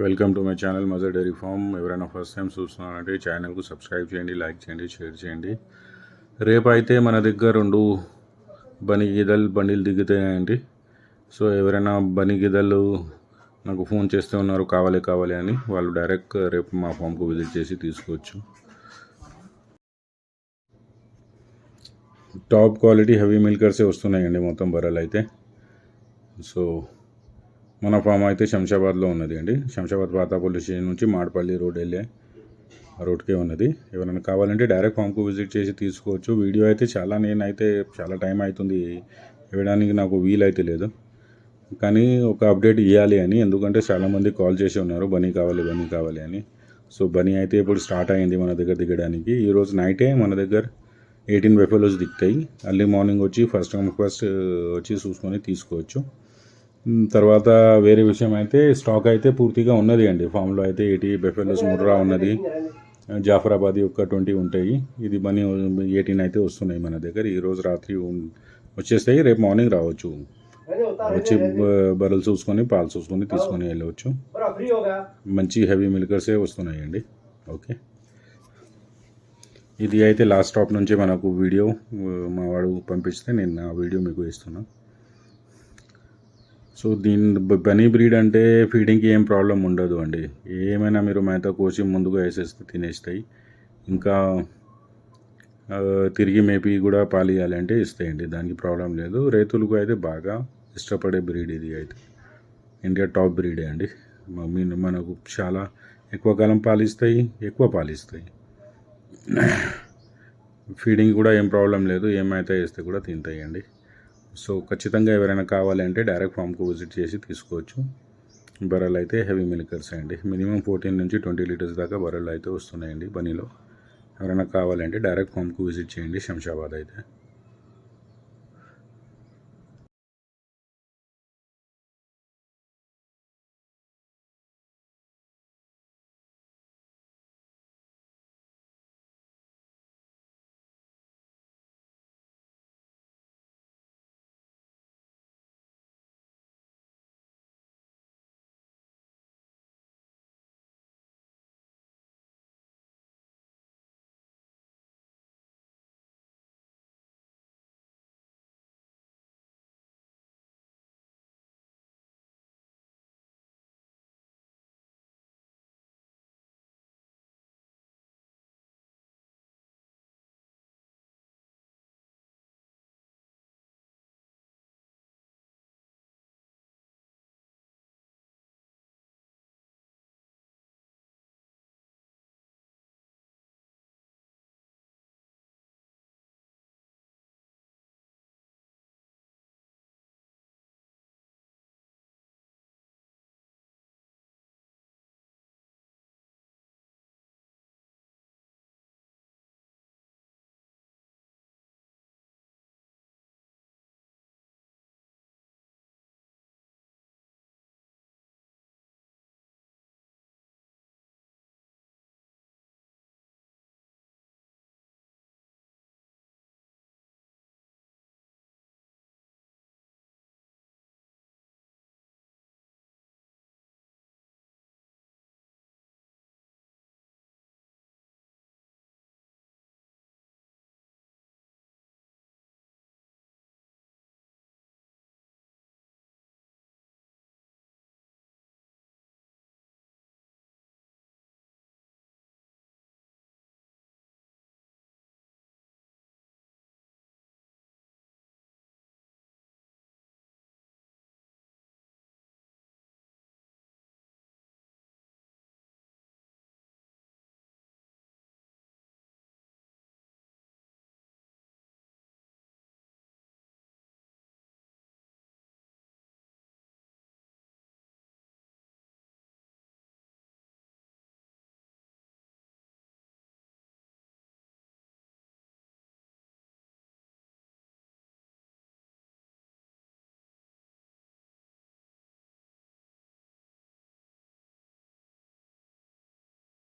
Welcome to my channel Mother Dairy farm. ఎవరైనా first time చూస్తున్నారంటే ఛానల్కు సబ్స్క్రైబ్ చేయండి, లైక్ చేయండి, షేర్ చేయండి. రేపు అయితే మన దగ్గర 2 బనీ గీదలు బండిలు దిగుతాయండి. సో ఎవరైనా బనీ గీదలు నాకు ఫోన్ చేస్తూ ఉన్నారు కావాలి అని, వాళ్ళు డైరెక్ట్ రేపు మా ఫామ్కు విజిట్ చేసి తీసుకోవచ్చు. టాప్ క్వాలిటీ హెవీ మిల్కర్సే వస్తున్నాయండి మొత్తం బర్రెలు అయితే. సో మన ఫామ్ అయితే శంషాబాద్లో ఉన్నది అండి. శంషాబాద్ పాత పోలీస్ స్టేషన్ నుంచి మాడపల్లి రోడ్ వెళ్ళే రోడ్కే ఉన్నది. ఎవరైనా కావాలంటే డైరెక్ట్ ఫామ్కు విజిట్ చేసి తీసుకోవచ్చు. వీడియో అయితే నేనైతే చాలా టైం అవుతుంది ఇవ్వడానికి, నాకు వీలైతే లేదు. కానీ ఒక అప్డేట్ ఇవ్వాలి అని, ఎందుకంటే చాలామంది కాల్ చేసి ఉన్నారు బనీ కావాలి అని. సో బనీ అయితే ఇప్పుడు స్టార్ట్ అయింది మన దగ్గర దిగడానికి. ఈరోజు నైటే మన దగ్గర 18 బఫెలోస్ దిగుతాయి. అర్లీ మార్నింగ్ వచ్చి ఫస్ట్ వచ్చి చూసుకొని తీసుకోవచ్చు. తర్వాత వేరే విషయం అయితే స్టాక్ అయితే పూర్తిగా ఉన్నది అండి. ఫామ్లో అయితే 80 బఫెలోస్ ముర్రా ఉన్నది, జాఫరాబాదీ ఒక 20 ఉంటాయి. ఇది బనీ 18 అయితే వస్తున్నాయి మన దగ్గర. ఈరోజు రాత్రి వచ్చేస్తాయి, రేపు మార్నింగ్ రావచ్చు. వచ్చి బర్రెలు చూసుకొని పాలు చూసుకొని తీసుకొని వెళ్ళవచ్చు. మంచి హెవీ మిల్కర్సే వస్తున్నాయండి. ఓకే, ఇది అయితే లాస్ట్ స్టాప్ నుంచి మనకు వీడియో మా వాడు పంపిస్తే నేను ఆ వీడియో మీకు ఇస్తున్నాను. సో బనీ బ్రీడ్ అంటే ఫీడింగ్కి ఏం ప్రాబ్లం ఉండదు అండి. ఏమైనా మీరు మేత కోసి ముందుగా వేసేస్తే తినేస్తాయి. ఇంకా తిరిగి మేపి కూడా పాలు ఇవ్వాలంటే ఇస్తాయండి, దానికి ప్రాబ్లం లేదు. రైతులకు అయితే బాగా ఇష్టపడే బ్రీడ్ ఇది అయితే. ఇండియా టాప్ బ్రీడే అండి. మనకు చాలా ఎక్కువ కాలం పాలిస్తాయి, ఎక్కువ పాలిస్తాయి. ఫీడింగ్ కూడా ఏం ప్రాబ్లం లేదు, ఏమైతే వేస్తే కూడా తింటాయండి. సో ఖచ్చితంగా ఎవరైనా కావాలంటే డైరెక్ట్ ఫామ్కు విజిట్ చేసి తీసుకోవచ్చు. బర్రెలు అయితే హెవీ మిల్కర్స్ అండి. మినిమం 14 నుంచి 20 లీటర్స్ దాకా బర్రెలు అయితే వస్తున్నాయండి బనీలో. ఎవరైనా కావాలంటే డైరెక్ట్ ఫామ్కు విజిట్ చేయండి శంషాబాద్ అయితే.